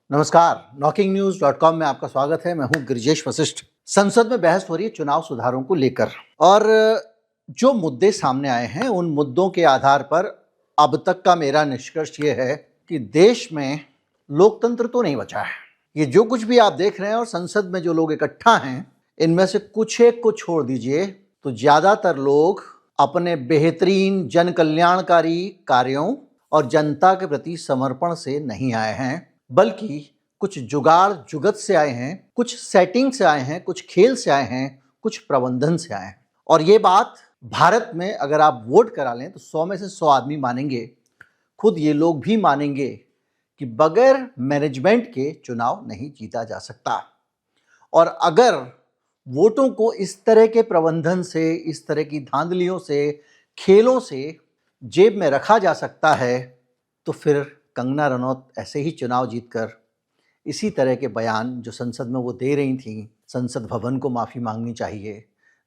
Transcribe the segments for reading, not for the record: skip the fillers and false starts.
नमस्कार, knocking-news.com में आपका स्वागत है। मैं हूं गिरिजेश वशिष्ठ। संसद में बहस हो रही है चुनाव सुधारों को लेकर और जो मुद्दे सामने आए हैं उन मुद्दों के आधार पर अब तक का मेरा निष्कर्ष ये है कि देश में लोकतंत्र तो नहीं बचा है। ये जो कुछ भी आप देख रहे हैं और संसद में जो लोग इकट्ठा हैं, इनमें से कुछ एक को छोड़ दीजिए तो ज्यादातर लोग अपने बेहतरीन जन कल्याणकारी कार्यों और जनता के प्रति समर्पण से नहीं आए हैं, बल्कि कुछ जुगाड़ जुगत से आए हैं, कुछ सेटिंग से आए हैं, कुछ खेल से आए हैं, कुछ प्रबंधन से आए हैं। और ये बात भारत में अगर आप वोट करा लें तो 100 में से 100 आदमी मानेंगे, खुद ये लोग भी मानेंगे कि बगैर मैनेजमेंट के चुनाव नहीं जीता जा सकता। और अगर वोटों को इस तरह के प्रबंधन से, इस तरह की धांधलियों से, खेलों से जेब में रखा जा सकता है तो फिर कंगना रनौत ऐसे ही चुनाव जीतकर इसी तरह के बयान जो संसद में वो दे रही थी, संसद भवन को माफ़ी मांगनी चाहिए,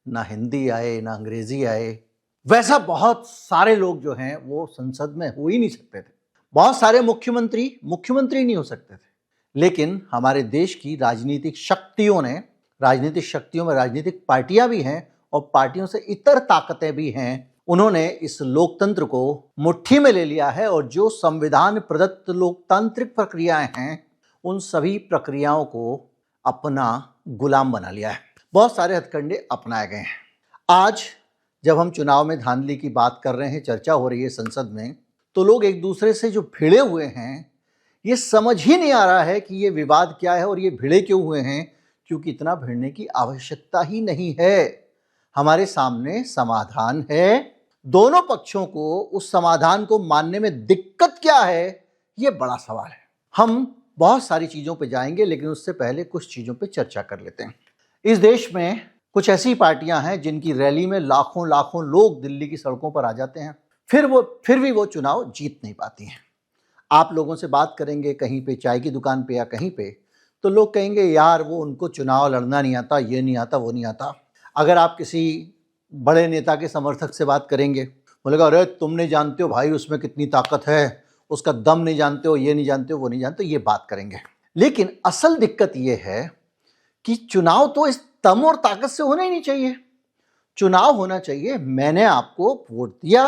ना हिंदी आए ना अंग्रेजी आए, वैसा बहुत सारे लोग जो हैं वो संसद में हो ही नहीं सकते थे। बहुत सारे मुख्यमंत्री नहीं हो सकते थे। लेकिन हमारे देश की राजनीतिक शक्तियों में राजनीतिक पार्टियां भी हैं और पार्टियों से इतर ताकतें भी हैं, उन्होंने इस लोकतंत्र को मुट्ठी में ले लिया है और जो संविधान प्रदत्त लोकतांत्रिक प्रक्रियाएं हैं उन सभी प्रक्रियाओं को अपना गुलाम बना लिया है। बहुत सारे हथकंडे अपनाए गए हैं। आज जब हम चुनाव में धांधली की बात कर रहे हैं, चर्चा हो रही है संसद में, तो लोग एक दूसरे से जो भिड़े हुए हैं, ये समझ ही नहीं आ रहा है कि ये विवाद क्या है और ये भिड़े क्यों हुए हैं, क्योंकि इतना भिड़ने की आवश्यकता ही नहीं है। हमारे सामने समाधान है। दोनों पक्षों को उस समाधान को मानने में दिक्कत क्या है, ये बड़ा सवाल है। हम बहुत सारी चीज़ों पे जाएंगे, लेकिन उससे पहले कुछ चीज़ों पे चर्चा कर लेते हैं। इस देश में कुछ ऐसी पार्टियां हैं जिनकी रैली में लाखों लाखों लोग दिल्ली की सड़कों पर आ जाते हैं, फिर भी वो चुनाव जीत नहीं पाती हैं। आप लोगों से बात करेंगे कहीं पे, चाय की दुकान पे या कहीं पे, तो लोग कहेंगे यार वो उनको चुनाव लड़ना नहीं आता, ये नहीं आता, वो नहीं आता। अगर आप किसी बड़े नेता के समर्थक से बात करेंगे, बोलेगा अरे तुम नहीं जानते हो भाई उसमें कितनी ताकत है, उसका दम नहीं जानते हो, ये नहीं जानते हो, वो नहीं जानते हो, ये बात करेंगे। लेकिन असल दिक्कत ये है कि चुनाव तो इस दम और ताकत से होना ही नहीं चाहिए। चुनाव होना चाहिए मैंने आपको वोट दिया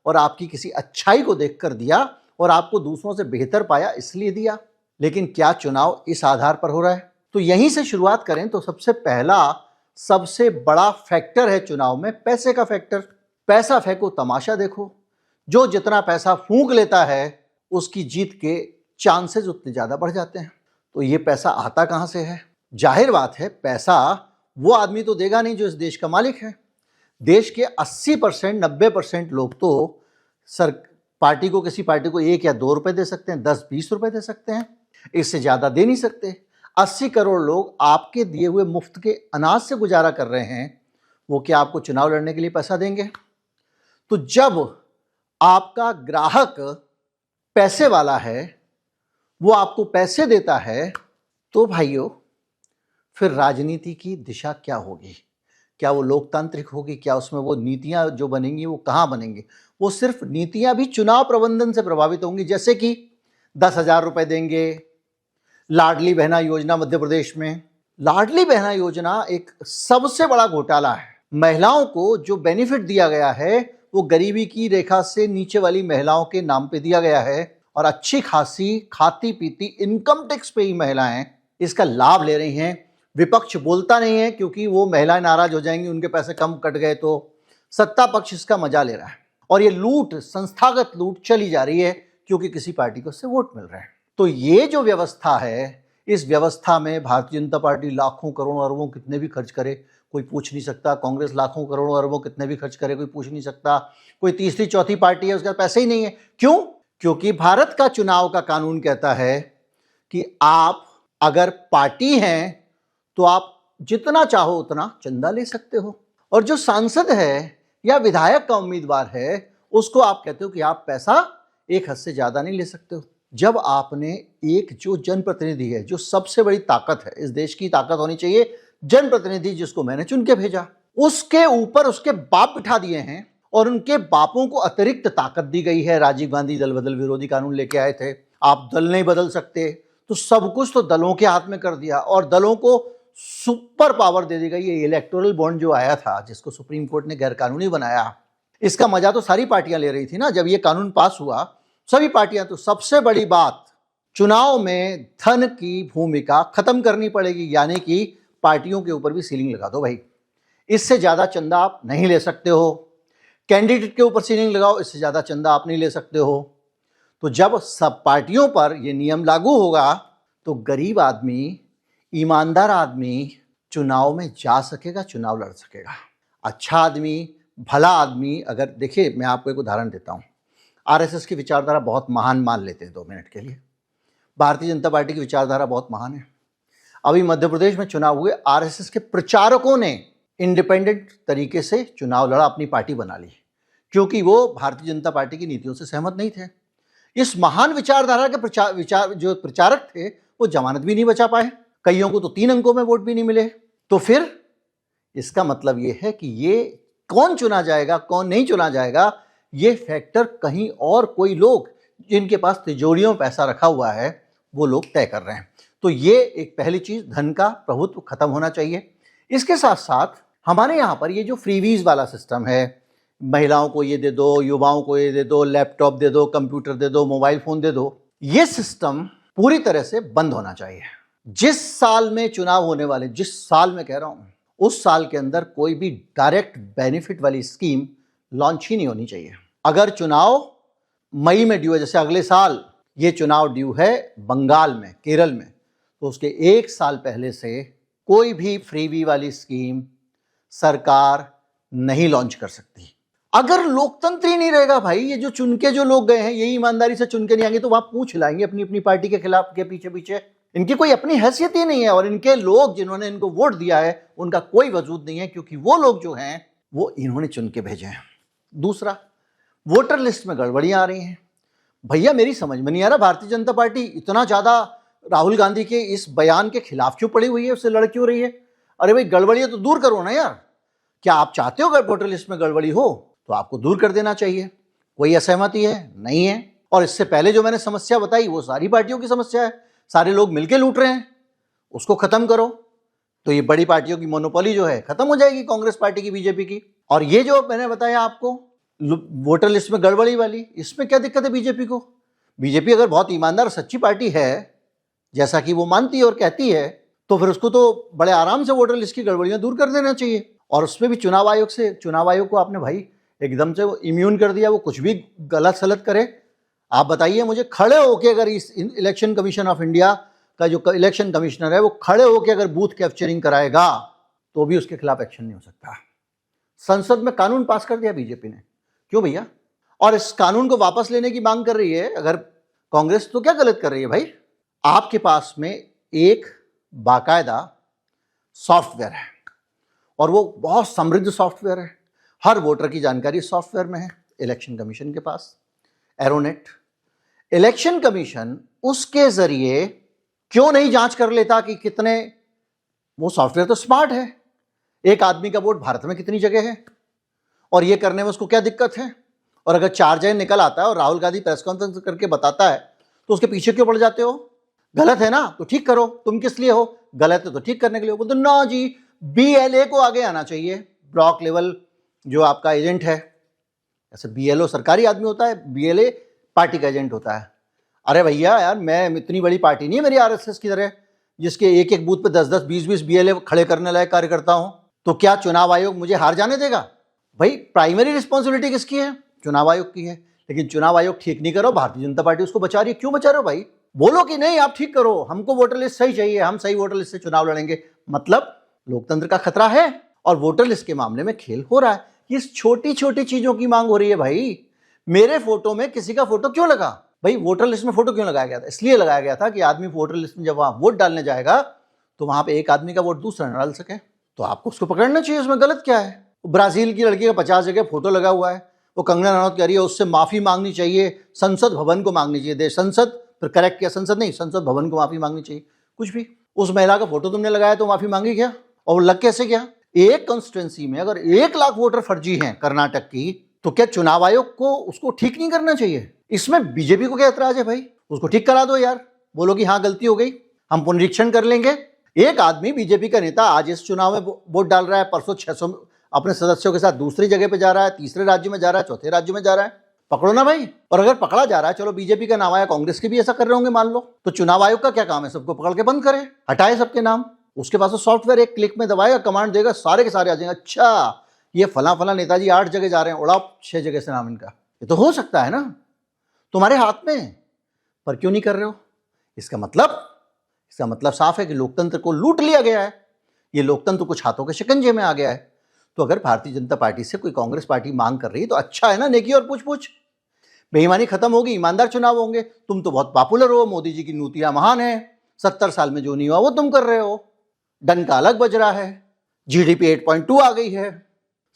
और आपकी किसी अच्छाई को देखकर दिया और आपको दूसरों से बेहतर पाया इसलिए दिया। लेकिन क्या चुनाव इस आधार पर हो रहा है? तो यहीं से शुरुआत करें तो सबसे पहला सबसे बड़ा फैक्टर है चुनाव में पैसे का फैक्टर। पैसा फेंको तमाशा देखो, जो जितना पैसा फूंक लेता है उसकी जीत के चांसेस उतने ज़्यादा बढ़ जाते हैं। तो ये पैसा आता कहाँ से है? जाहिर बात है पैसा वो आदमी तो देगा नहीं जो इस देश का मालिक है। देश के 80% 90% लोग तो किसी पार्टी को 1 या 2 रुपए दे सकते हैं, 10-20 रुपए दे सकते हैं, इससे ज़्यादा दे नहीं सकते। 80 करोड़ लोग आपके दिए हुए मुफ्त के अनाज से गुजारा कर रहे हैं, वो क्या आपको चुनाव लड़ने के लिए पैसा देंगे? तो जब आपका ग्राहक पैसे वाला है, वो आपको पैसे देता है, तो भाइयों फिर राजनीति की दिशा क्या होगी? क्या वो लोकतांत्रिक होगी? क्या उसमें वो नीतियां जो बनेंगी वो कहाँ बनेंगी? वो सिर्फ नीतियां भी चुनाव प्रबंधन से प्रभावित होंगी, जैसे कि 10,000 रुपए देंगे, लाडली बहना योजना मध्य प्रदेश में। लाडली बहना योजना एक सबसे बड़ा घोटाला है। महिलाओं को जो बेनिफिट दिया गया है वो गरीबी की रेखा से नीचे वाली महिलाओं के नाम पे दिया गया है और अच्छी खासी खाती पीती इनकम टैक्स पे ही महिलाएं इसका लाभ ले रही हैं। विपक्ष बोलता नहीं है क्योंकि वो महिलाएं नाराज हो जाएंगी, उनके पैसे कम कट गए, तो सत्ता पक्ष इसका मजा ले रहा है और ये लूट, संस्थागत लूट चली जा रही है क्योंकि किसी पार्टी को उससे वोट मिल रहे हैं। तो ये जो व्यवस्था है, इस व्यवस्था में भारतीय जनता पार्टी लाखों करोड़ों अरबों कितने भी खर्च करे कोई पूछ नहीं सकता, कांग्रेस लाखों करोड़ों अरबों कितने भी खर्च करे कोई पूछ नहीं सकता, कोई तीसरी चौथी पार्टी है उसके पास पैसे ही नहीं है। क्यों? क्योंकि भारत का चुनाव का कानून कहता है कि आप अगर पार्टी हैं तो आप जितना चाहो उतना चंदा ले सकते हो, और जो सांसद है या विधायक का उम्मीदवार है उसको आप कहते हो कि आप पैसा एक हद से ज्यादा नहीं ले सकते हो। जब आपने एक जो जनप्रतिनिधि है, जो सबसे बड़ी ताकत है, इस देश की ताकत होनी चाहिए जनप्रतिनिधि जिसको मैंने चुन के भेजा, उसके ऊपर उसके बाप बिठा दिए हैं और उनके बापों को अतिरिक्त ताकत दी गई है। राजीव गांधी दल बदल विरोधी कानून लेके आए थे, आप दल नहीं बदल सकते तो सब कुछ तो दलों के हाथ में कर दिया और दलों को सुपर पावर दे दी गई। ये इलेक्टोरल बॉन्ड जो आया था, जिसको सुप्रीम कोर्ट ने गैरकानूनी बनाया, इसका मजा तो सारी पार्टियां ले रही थी ना जब ये कानून पास हुआ, सभी पार्टियां। तो सबसे बड़ी बात, चुनाव में धन की भूमिका खत्म करनी पड़ेगी, यानी कि पार्टियों के ऊपर भी सीलिंग लगा दो भाई। इससे ज्यादा चंदा आप नहीं ले सकते हो। कैंडिडेट के ऊपर सीलिंग लगाओ, इससे ज्यादा चंदा आप नहीं ले सकते हो। तो जब सब पार्टियों पर यह नियम लागू होगा तो गरीब आदमी, ईमानदार आदमी चुनाव में जा सकेगा, चुनाव लड़ सकेगा। अच्छा आदमी, भला आदमी, अगर देखिए मैं आपको एक उदाहरण देता हूं। आरएसएस की विचारधारा बहुत महान मान लेते हैं 2 मिनट के लिए। भारतीय जनता पार्टी की विचारधारा बहुत महान है। अभी मध्य प्रदेश में चुनाव हुए, आरएसएस के प्रचारकों ने इंडिपेंडेंट तरीके से चुनाव लड़ा, अपनी पार्टी बना ली, क्योंकि वो भारतीय जनता पार्टी की नीतियों से सहमत नहीं थे। इस महान विचारधारा के जो प्रचारक थे वो जमानत भी नहीं बचा पाए, कईयों को तो 3 अंकों में वोट भी नहीं मिले। तो फिर इसका मतलब ये है कि ये कौन चुना जाएगा, कौन नहीं चुना जाएगा, ये फैक्टर कहीं और कोई लोग जिनके पास तिजोरियों में पैसा रखा हुआ है वो लोग तय कर रहे हैं। तो ये एक पहली चीज, धन का प्रभुत्व खत्म होना चाहिए। इसके साथ साथ हमारे यहाँ पर ये जो फ्रीवीज वाला सिस्टम है, महिलाओं को ये दे दो, युवाओं को ये दे दो, लैपटॉप दे दो, कंप्यूटर दे दो, मोबाइल फोन दे दो, ये सिस्टम पूरी तरह से बंद होना चाहिए। जिस साल में चुनाव होने वाले, जिस साल में कह रहा हूं, उस साल के अंदर कोई भी डायरेक्ट बेनिफिट वाली स्कीम लॉन्च ही नहीं होनी चाहिए। अगर चुनाव मई में ड्यू है, जैसे अगले साल ये चुनाव ड्यू है बंगाल में, केरल में, तो उसके 1 साल पहले से कोई भी फ्रीवी वाली स्कीम सरकार नहीं लॉन्च कर सकती। अगर लोकतंत्र ही नहीं रहेगा भाई, ये जो चुन के जो लोग गए हैं ये ईमानदारी से चुन के नहीं आएंगे तो वहां पूछ लाएंगे अपनी अपनी पार्टी के खिलाफ के पीछे पीछे। इनकी कोई अपनी हैसियत ही नहीं है और इनके लोग जिन्होंने इनको वोट दिया है उनका कोई वजूद नहीं है, क्योंकि वो लोग जो हैं वो इन्होंने चुन के भेजे हैं। दूसरा, वोटर लिस्ट में गड़बड़ियां आ रही हैं। भैया मेरी समझ में नहीं आ रहा, भारतीय जनता पार्टी इतना ज्यादा राहुल गांधी के इस बयान के खिलाफ क्यों पड़ी हुई है, उससे लड़ क्यों रही है? अरे भाई गड़बड़ियां तो दूर करो ना यार। क्या आप चाहते हो अगर वोटर लिस्ट में गड़बड़ी हो तो आपको दूर कर देना चाहिए। कोई असहमति है? नहीं है। और इससे पहले जो मैंने समस्या बताई वो सारी पार्टियों की समस्या है, सारे लोग मिलकर लूट रहे हैं, उसको खत्म करो तो ये बड़ी पार्टियों की मोनोपोली जो है खत्म हो जाएगी, कांग्रेस पार्टी की, बीजेपी की। और ये जो मैंने बताया आपको वोटर लिस्ट में गड़बड़ी वाली, इसमें क्या दिक्कत है बीजेपी को? बीजेपी अगर बहुत ईमानदार सच्ची पार्टी है जैसा कि वो मानती है और कहती है, तो फिर उसको तो बड़े आराम से वोटर लिस्ट की गड़बड़ियां दूर कर देना चाहिए। और उसमें भी चुनाव आयोग को आपने भाई एकदम से इम्यून कर दिया, वो कुछ भी गलत सलत करे। आप बताइए मुझे, खड़े होके अगर इस इलेक्शन कमीशन ऑफ इंडिया का जो इलेक्शन कमिश्नर है वो खड़े होके अगर बूथ कैप्चरिंग कराएगा तो भी उसके खिलाफ एक्शन नहीं हो सकता। संसद में कानून पास कर दिया बीजेपी ने, क्यों भैया? और इस कानून को वापस लेने की मांग कर रही है अगर कांग्रेस, तो क्या गलत कर रही है भाई? आपके पास में एक बाकायदा सॉफ्टवेयर है और वो बहुत समृद्ध सॉफ्टवेयर है, हर वोटर की जानकारी सॉफ्टवेयर में है इलेक्शन कमीशन के पास, एरोनेट। इलेक्शन कमीशन उसके जरिए क्यों नहीं जांच कर लेता कि कितने, वो सॉफ्टवेयर तो स्मार्ट है, एक आदमी का वोट भारत में कितनी जगह है और ये करने में उसको क्या दिक्कत है? और अगर 4 जगह निकल आता है और राहुल गांधी प्रेस कॉन्फ्रेंस करके बताता है तो उसके पीछे क्यों पड़ जाते हो? गलत है ना तो ठीक करो, तुम किस लिए हो? गलत है तो ठीक करने के लिए। बोलते ना जी, BLA को आगे आना चाहिए, ब्लॉक लेवल जो आपका एजेंट है। ऐसे BLO सरकारी आदमी होता है, BLA पार्टी का एजेंट होता है। अरे भैया यार, मैं इतनी बड़ी पार्टी नहीं है मेरी RSS की तरह, जिसके एक एक बूथ पे 10-10, 20-20 BLA खड़े करने लायक कार्यकर्ता हूं। तो क्या चुनाव आयोग मुझे हार जाने देगा? भाई प्राइमरी रिस्पॉन्सिबिलिटी किसकी है? चुनाव आयोग की है। लेकिन चुनाव आयोग ठीक नहीं करो, भारतीय जनता पार्टी उसको बचा रही है। क्यों बचा रहे हो भाई? बोलो कि नहीं आप ठीक करो, हमको वोटर लिस्ट सही चाहिए, हम सही वोटर लिस्ट से चुनाव लड़ेंगे। मतलब लोकतंत्र का खतरा है और वोटर लिस्ट के मामले में खेल हो रहा है। ये छोटी छोटी चीजों की मांग हो रही है भाई। मेरे फोटो में किसी का फोटो क्यों लगा भाई? वोटर लिस्ट में फोटो क्यों लगाया गया था? इसलिए लगाया गया था कि आदमी वोटर लिस्ट में जब वहां वोट डालने जाएगा तो वहां पे एक आदमी का वोट दूसरा न डाल सके। तो आपको उसको पकड़ना चाहिए, उसमें गलत क्या है? ब्राजील की लड़की का 50 जगह फोटो लगा हुआ है, वो कंगना रनौत कह रही है उससे माफी मांगनी चाहिए, संसद भवन को मांगनी चाहिए। देश संसद, फिर करेक्ट किया, संसद नहीं संसद भवन को माफी मांगनी चाहिए। कुछ भी, उस महिला का फोटो तुमने लगाया तो माफी मांगी क्या? और लग कैसे गया? एक कॉन्स्टिट्यूंसी में अगर 1 लाख वोटर फर्जी हैं कर्नाटक की, तो क्या चुनाव आयोग को उसको ठीक नहीं करना चाहिए? इसमें बीजेपी को क्या एतराज है भाई? उसको ठीक करा दो यार, बोलो कि हाँ गलती हो गई, हम पुनरीक्षण कर लेंगे। एक आदमी बीजेपी का नेता आज इस चुनाव में वोट डाल रहा है, परसों 600 अपने सदस्यों के साथ दूसरी जगह पे जा रहा है, तीसरे राज्य में जा रहा है, चौथे राज्य में जा रहा है। पकड़ो ना भाई। और अगर पकड़ा जा रहा है, चलो बीजेपी का नाम आया, कांग्रेस के भी ऐसा कर रहे होंगे मान लो, तो चुनाव आयोग का क्या काम है? सबको पकड़ के बंद करे, हटाए सबके नाम। उसके पास तो सॉफ्टवेयर एक क्लिक में दबाएगा, कमांड देगा, सारे के सारे आ जाएंगे। अच्छा ये फला नेताजी 8 जगह जा रहे हैं, उड़ाओ 6 जगह से नाम इनका। ये तो हो सकता है ना, तुम्हारे हाथ में, पर क्यों नहीं कर रहे हो? इसका मतलब साफ है कि लोकतंत्र को लूट लिया गया है। ये लोकतंत्र कुछ हाथों के शिकंजे में आ गया है। तो अगर भारतीय जनता पार्टी से कोई कांग्रेस पार्टी मांग कर रही है तो अच्छा है ना, नेकी और पूछ बेईमानी खत्म होगी, ईमानदार चुनाव होंगे। तुम तो बहुत पॉपुलर हो, मोदी जी की नीतियां महान है, 70 साल में जो नहीं हुआ वो तुम कर रहे हो, डंका अलग बज रहा है, जीडीपी 8.2 आ गई है,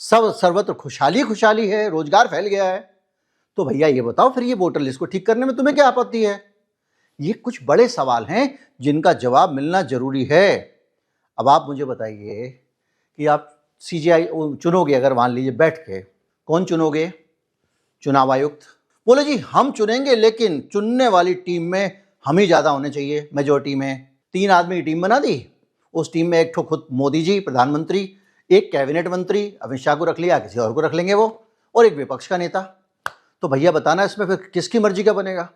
सब सर्वत्र खुशहाली है, रोजगार फैल गया है। तो भैया ये बताओ फिर ये वोटर लिस्ट को ठीक करने में तुम्हें क्या आपत्ति है? ये कुछ बड़े सवाल हैं जिनका जवाब मिलना जरूरी है। अब आप मुझे बताइए कि आप सीजीआई चुनोगे, अगर मान लीजिए बैठ के, कौन चुनोगे? चुनाव आयुक्त। बोले जी हम चुनेंगे, लेकिन चुनने वाली टीम में हम ही ज़्यादा होने चाहिए, मेजोरिटी में। 3 आदमी की टीम बना दी, उस टीम में एक ठो खुद मोदी जी प्रधानमंत्री, एक कैबिनेट मंत्री अमित शाह को रख लिया, किसी और को रख लेंगे वो, और एक विपक्ष का नेता। तो भैया बताना इसमें फिर किसकी मर्जी का बनेगा?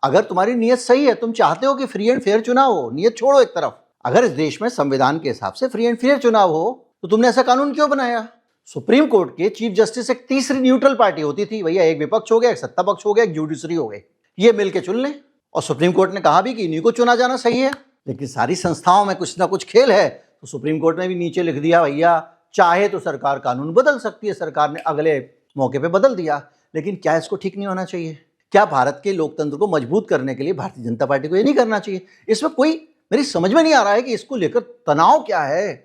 अगर तुम्हारी नीयत सही है, तुम चाहते हो कि फ्री एंड फेयर चुनाव हो, नीयत छोड़ो एक तरफ। अगर इस देश में संविधान के हिसाब से फ्री एंड फेयर चुनाव हो तो तुमने ऐसा कानून क्यों बनाया? सुप्रीम कोर्ट के चीफ जस्टिस एक तीसरी न्यूट्रल पार्टी होती थी भैया, एक विपक्ष हो गया, एक सत्ता पक्ष हो गया, एक जुडिशरी हो गई, ये मिलके चुन लें। और सुप्रीम कोर्ट ने कहा भी कि इन्हीं को चुना जाना सही है। लेकिन सारी संस्थाओं में कुछ ना कुछ खेल है, तो सुप्रीम कोर्ट ने भी नीचे लिख दिया भैया चाहे तो सरकार कानून बदल सकती है। सरकार ने अगले मौके पे बदल दिया। लेकिन क्या इसको ठीक नहीं होना चाहिए? क्या भारत के लोकतंत्र को मजबूत करने के लिए भारतीय जनता पार्टी को ये नहीं करना चाहिए? इसमें कोई मेरी समझ में नहीं आ रहा है कि इसको लेकर तनाव क्या है,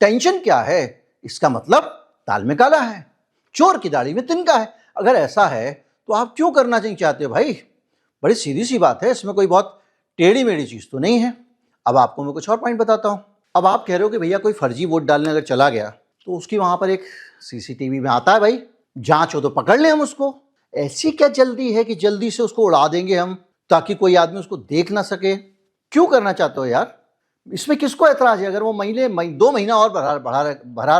टेंशन क्या है। इसका मतलब ताल में काला है, चोर की दाढ़ी में तिनका है। अगर ऐसा है तो आप क्यों करना चाहते हो भाई? बड़ी सीधी सी बात है, इसमें कोई बहुत टेढ़ी मेढ़ी चीज तो नहीं है। अब आपको मैं कुछ और पॉइंट बताता हूं। अब आप कह रहे हो कि भैया कोई फर्जी वोट डालने अगर चला गया तो उसकी वहां पर एक सीसीटीवी में आता है भाई, जांच हो तो पकड़ लें हम उसको। ऐसी क्या जल्दी है कि जल्दी से उसको उड़ा देंगे हम ताकि कोई आदमी उसको देख ना सके? क्यों करना चाहते हो यार? इसमें किसको ऐतराज है? अगर वो 2 महीना और पड़ा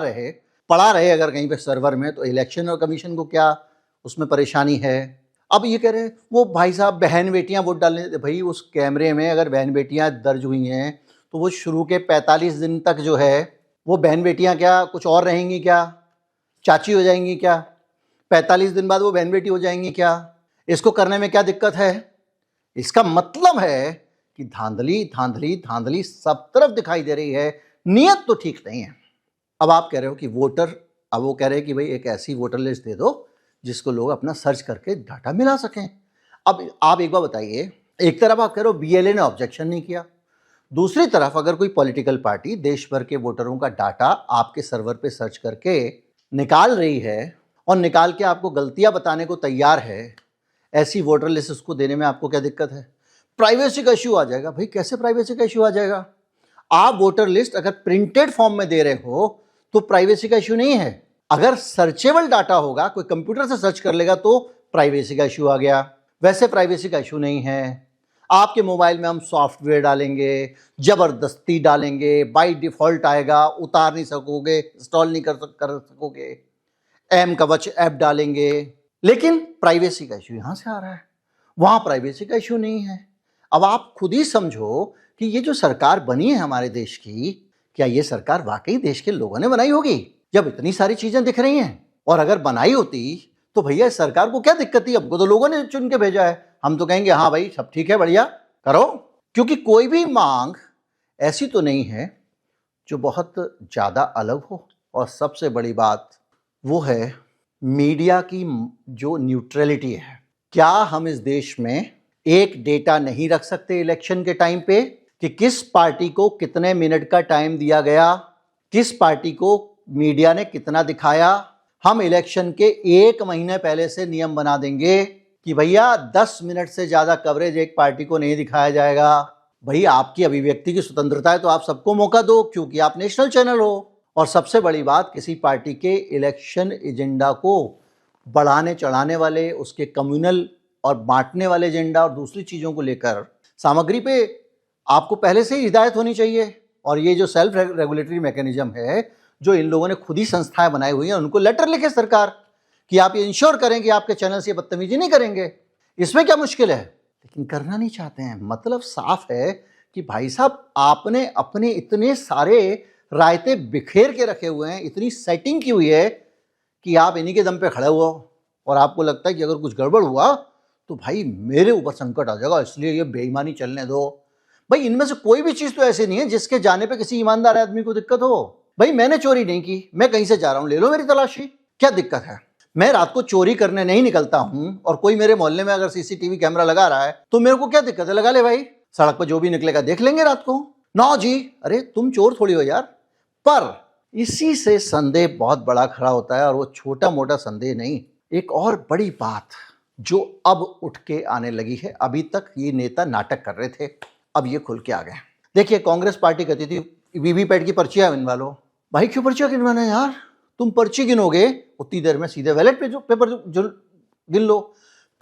रहे अगर कहीं पे सर्वर में, तो इलेक्शन और कमीशन को क्या उसमें परेशानी है? अब ये कह रहे हैं वो भाई साहब बहन बेटियां वोट डालने देते। भाई उस कैमरे में अगर बहन बेटियां दर्ज हुई हैं तो वो शुरू के 45 दिन तक जो है वो बहन बेटियां क्या कुछ और रहेंगी क्या? चाची हो जाएंगी क्या? 45 दिन बाद वो बहन बेटी हो जाएंगी क्या? इसको करने में क्या दिक्कत है? इसका मतलब है कि धांधली सब तरफ दिखाई दे रही है, नियत तो ठीक नहीं है। अब आप कह रहे हो कि अब वो कह रहे हैं कि भाई एक ऐसी वोटर लिस्ट दे दो जिसको लोग अपना सर्च करके डाटा मिला सकें। अब आप एक बार बताइए, एक तरफ आप कह रहे हो बीएलए ने ऑब्जेक्शन नहीं किया, दूसरी तरफ अगर कोई पॉलिटिकल पार्टी देश भर के वोटरों का डाटा आपके सर्वर पे सर्च करके निकाल रही है और निकाल के आपको गलतियां बताने को तैयार है, ऐसी वोटर लिस्ट उसको देने में आपको क्या दिक्कत है? प्राइवेसी का इश्यू आ जाएगा। भाई कैसे प्राइवेसी का इश्यू आ जाएगा? आप वोटर लिस्ट अगर प्रिंटेड फॉर्म में दे रहे हो तो प्राइवेसी का इश्यू नहीं है। अगर सर्चेबल डाटा होगा, कोई कंप्यूटर से सर्च कर लेगा तो प्राइवेसी का इश्यू आ गया। वैसे प्राइवेसी का इश्यू नहीं है। आपके मोबाइल में हम सॉफ्टवेयर डालेंगे, जबरदस्ती डालेंगे, बाय डिफॉल्ट आएगा, उतार नहीं सकोगे, इंस्टॉल नहीं कर सकोगे, एम कवच ऐप डालेंगे, लेकिन प्राइवेसी का इश्यू यहां से आ रहा है, वहां प्राइवेसी का इश्यू नहीं है। अब आप खुद ही समझो कि ये जो सरकार बनी है हमारे देश की, क्या ये सरकार वाकई देश के लोगों ने बनाई होगी? जब इतनी सारी चीजें दिख रही हैं, और अगर बनाई होती तो भैया इस सरकार को क्या दिक्कत थी? हमको तो लोगों ने चुन के भेजा है, हम तो कहेंगे हाँ भाई सब ठीक है, बढ़िया करो। क्योंकि कोई भी मांग ऐसी तो नहीं है जो बहुत ज्यादा अलग हो। और सबसे बड़ी बात वो है मीडिया की जो न्यूट्रलिटी है। क्या हम इस देश में एक डेटा नहीं रख सकते इलेक्शन के टाइम पे कि किस पार्टी को कितने मिनट का टाइम दिया गया, किस पार्टी को मीडिया ने कितना दिखाया? हम इलेक्शन के 1 महीने पहले से नियम बना देंगे कि भैया 10 मिनट से ज्यादा कवरेज एक पार्टी को नहीं दिखाया जाएगा। भाई आपकी अभिव्यक्ति की स्वतंत्रता है तो आप सबको मौका दो, क्योंकि आप नेशनल चैनल हो। और सबसे बड़ी बात, किसी पार्टी के इलेक्शन एजेंडा को बढ़ाने चढ़ाने वाले, उसके कम्युनल और बांटने वाले एजेंडा और दूसरी चीजों को लेकर सामग्री पे आपको पहले से ही हिदायत होनी चाहिए। और ये जो सेल्फ रेगुलेटरी मैकेनिज्म है, जो इन लोगों ने खुद ही संस्थाएं बनाई हुई हैं, उनको लेटर लिखे सरकार कि आप ये इंश्योर करें कि आपके चैनल से बदतमीजी नहीं करेंगे। इसमें क्या मुश्किल है? लेकिन करना नहीं चाहते हैं। मतलब साफ है कि भाई साहब, आपने अपने इतने सारे रायते बिखेर के रखे हुए हैं, इतनी सेटिंग की हुई है कि आप इन्हीं के दम पे खड़े हुए हो और आपको लगता है कि अगर कुछ गड़बड़ हुआ तो भाई मेरे ऊपर संकट आ जाएगा, इसलिए ये बेईमानी चलने दो। भाई इनमें से कोई भी चीज़ तो ऐसी नहीं है जिसके जाने पे किसी ईमानदार आदमी को दिक्कत हो। भाई मैंने चोरी नहीं की, मैं कहीं से जा रहा हूँ, ले लो मेरी तलाशी, क्या दिक्कत है? मैं रात को चोरी करने नहीं निकलता हूँ और कोई मेरे मोहल्ले में अगर सीसीटीवी कैमरा लगा रहा है तो मेरे को क्या दिक्कत है? लगा ले भाई, सड़क पर जो भी निकलेगा देख लेंगे रात को। ना जी, अरे तुम चोर थोड़ी हो यार। पर इसी से संदेह बहुत बड़ा खड़ा होता है, और वो छोटा मोटा संदेह नहीं। एक और बड़ी बात जो अब उठ के आने लगी है, अभी तक ये नेता नाटक कर रहे थे, अब ये खुल के आ गए। देखिए, कांग्रेस पार्टी कहती थी वीवीपैट की पर्चियां गिनवा लो। भाई क्यों पर्चियां गिनवाना है यार? तुम पर्ची गिनोगे उतनी देर में सीधे बैलेट पे जो पेपर जो गिन लो।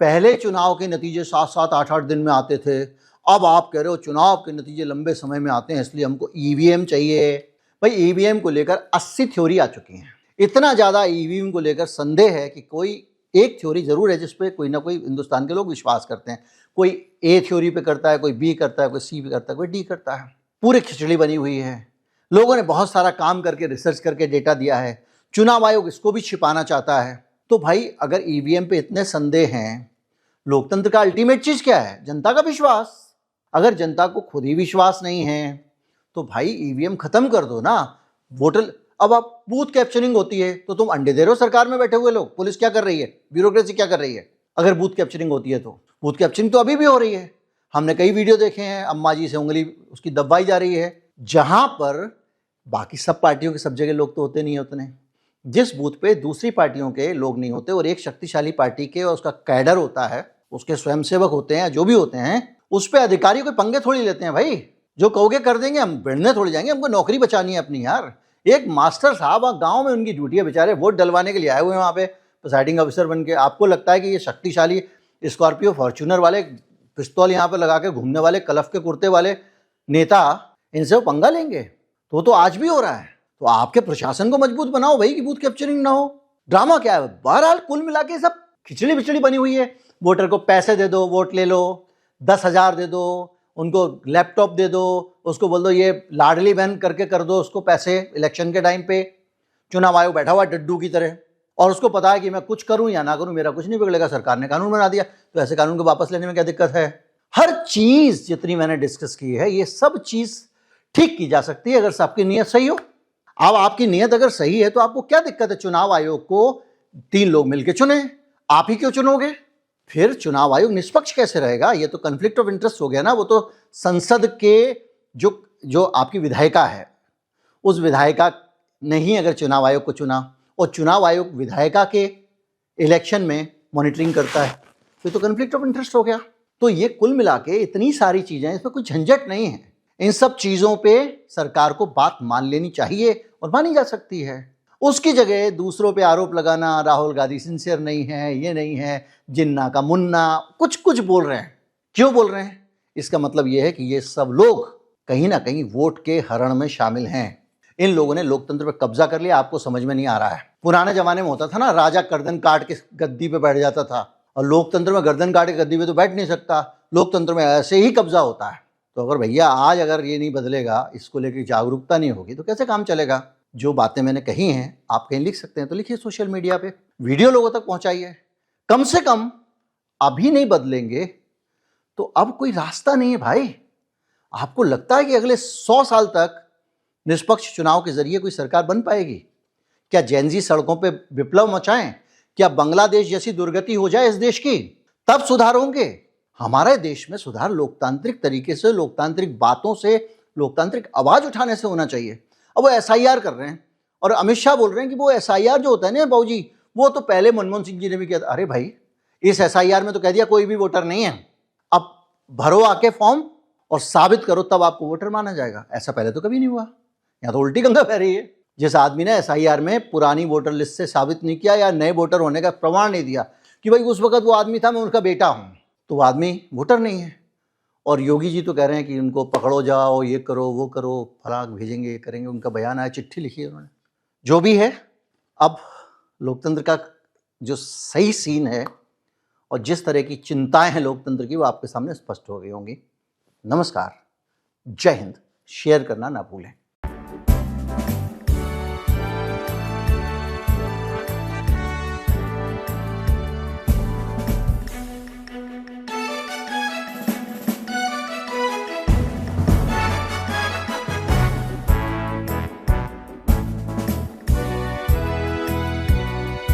पहले चुनाव के नतीजे 7-7, 8-8 दिन में आते थे, अब आप कह रहे हो चुनाव के नतीजे लंबे समय में आते हैं, इसलिए हमको ईवीएम चाहिए। भाई ईवीएम को लेकर 80 थ्योरी आ चुकी हैं। इतना ज़्यादा ईवीएम को लेकर संदेह है कि कोई एक थ्योरी जरूर है जिस पे कोई ना कोई हिंदुस्तान के लोग विश्वास करते हैं। कोई ए थ्योरी पे करता है, कोई बी करता है, कोई सी पे करता है, कोई डी करता है। पूरी खिचड़ी बनी हुई है। लोगों ने बहुत सारा काम करके, रिसर्च करके डेटा दिया है। चुनाव आयोग इसको भी छिपाना चाहता है। तो भाई अगर ईवीएम पे इतने संदेह हैं, लोकतंत्र का अल्टीमेट चीज क्या है? जनता का विश्वास। अगर जनता को खुद ही विश्वास नहीं है तो भाई ईवीएम खत्म कर दो ना। वोटर, अब आप बूथ कैप्चरिंग होती है तो तुम अंडे दे रहे हो सरकार में बैठे हुए लोग। पुलिस क्या कर रही है? ब्यूरोक्रेसी क्या कर रही है? अगर बूथ कैप्चरिंग होती है तो बूथ कैप्चरिंग तो अभी भी हो रही है। हमने कई वीडियो देखे हैं, अम्मा जी से उंगली उसकी दबाई जा रही है, जहां पर बाकी सब पार्टियों के सब जगह लोग तो होते नहीं है उतने। जिस बूथ पे दूसरी पार्टियों के लोग नहीं होते और एक शक्तिशाली पार्टी के और उसका कैडर होता है, उसके स्वयंसेवक होते हैं, जो भी होते हैं, उस पे अधिकारी कोई पंगे थोड़ी लेते हैं। भाई जो कहोगे कर देंगे, हम बढ़ने थोड़ी जाएंगे, हमको नौकरी बचानी है अपनी यार। एक मास्टर साहब गांव में, उनकी ड्यूटी है, बेचारे वोट डलवाने के लिए आए हुए हैं वहाँ पे प्रिसाइडिंग ऑफिसर बन के। आपको लगता है कि ये शक्तिशाली स्कॉर्पियो फॉर्च्यूनर वाले, पिस्तौल यहाँ पे लगा के घूमने वाले, कलफ के कुर्ते वाले नेता, इनसे वो पंगा लेंगे? तो आज भी हो रहा है। तो आपके प्रशासन को मजबूत बनाओ भाई कि बूथ कैप्चरिंग ना हो। ड्रामा क्या है? बहरहाल कुल मिला के सब खिचड़ी बिचड़ी बनी हुई है। वोटर को पैसे दे दो, वोट ले लो, 10,000 दे दो, उनको लैपटॉप दे दो, उसको बोल दो ये लाडली बहन करके कर दो उसको पैसे इलेक्शन के टाइम पे। चुनाव आयोग बैठा हुआ डड्डू की तरह, और उसको पता है कि मैं कुछ करूं या ना करूं मेरा कुछ नहीं बिगड़ेगा, सरकार ने कानून बना दिया तो ऐसे कानून को वापस लेने में क्या दिक्कत है? हर चीज जितनी मैंने डिस्कस की है, ये सब चीज ठीक की जा सकती है अगर सबकी नीयत सही हो। अब आपकी नीयत अगर सही है तो आपको क्या दिक्कत है चुनाव आयोग को 3 लोग मिलकर चुने? आप ही क्यों चुनोगे? फिर चुनाव आयोग निष्पक्ष कैसे रहेगा? ये तो कन्फ्लिक्ट ऑफ इंटरेस्ट हो गया ना। वो तो संसद के जो आपकी विधायिका है, उस विधायिका ने ही अगर चुनाव आयोग को चुना और चुनाव आयोग विधायिका के इलेक्शन में मॉनिटरिंग करता है, तो ये तो कन्फ्लिक्ट ऑफ इंटरेस्ट हो गया। तो ये कुल मिला के इतनी सारी चीजें, इसमें कोई झंझट नहीं है। इन सब चीजों पे सरकार को बात मान लेनी चाहिए और मानी जा सकती है। उसकी जगह दूसरों पे आरोप लगाना, राहुल गांधी सिंसियर नहीं है, ये नहीं है, जिन्ना का मुन्ना, कुछ कुछ बोल रहे हैं। क्यों बोल रहे हैं? इसका मतलब ये है कि ये सब लोग कहीं ना कहीं वोट के हरण में शामिल हैं। इन लोगों ने लोकतंत्र पर कब्जा कर लिया, आपको समझ में नहीं आ रहा है। पुराने जमाने में होता था ना, राजा गर्दन काट के गद्दी पे बैठ जाता था, और लोकतंत्र में गर्दन काट के गद्दी पे तो बैठ नहीं सकता, लोकतंत्र में ऐसे ही कब्जा होता है। तो अगर भैया आज अगर ये नहीं बदलेगा, इसको लेकर जागरूकता नहीं होगी, तो कैसे काम चलेगा? जो बातें मैंने कही हैं, आप कहीं लिख सकते हैं तो लिखिए सोशल मीडिया पे, वीडियो लोगों तक पहुंचाइए। कम से कम अभी नहीं बदलेंगे तो अब कोई रास्ता नहीं है भाई। आपको लगता है कि अगले 100 साल तक निष्पक्ष चुनाव के जरिए कोई सरकार बन पाएगी? क्या जैनजी सड़कों पे विप्लव मचाएं? क्या बांग्लादेश जैसी दुर्गति हो जाए इस देश की, तब सुधार होंगे? हमारे देश में सुधार लोकतांत्रिक तरीके से, लोकतांत्रिक बातों से, लोकतांत्रिक आवाज उठाने से होना चाहिए। अब वो एसआईआर कर रहे हैं और अमित शाह बोल रहे हैं कि वो एसआईआर जो होता है ना बाबूजी, वो तो पहले मनमोहन सिंह जी ने भी किया था। अरे भाई, इस एसआईआर में तो कह दिया कोई भी वोटर नहीं है, अब भरो आके फॉर्म और साबित करो, तब आपको वोटर माना जाएगा। ऐसा पहले तो कभी नहीं हुआ। यहाँ तो उल्टी गंगा बह रही है। जिस आदमी ने एसआईआर में पुरानी वोटर लिस्ट से साबित नहीं किया या नए वोटर होने का प्रमाण नहीं दिया कि भाई उस वक्त वो आदमी था, मैं उनका बेटा हूं, तो वो आदमी वोटर नहीं है। और योगी जी तो कह रहे हैं कि उनको पकड़ो जाओ, ये करो वो करो, फलाक भेजेंगे, ये करेंगे। उनका बयान आया, चिट्ठी लिखी है उन्होंने। जो भी है, अब लोकतंत्र का जो सही सीन है और जिस तरह की चिंताएं हैं लोकतंत्र की, वो आपके सामने स्पष्ट हो गई होंगी। नमस्कार, जय हिंद। शेयर करना ना भूलें।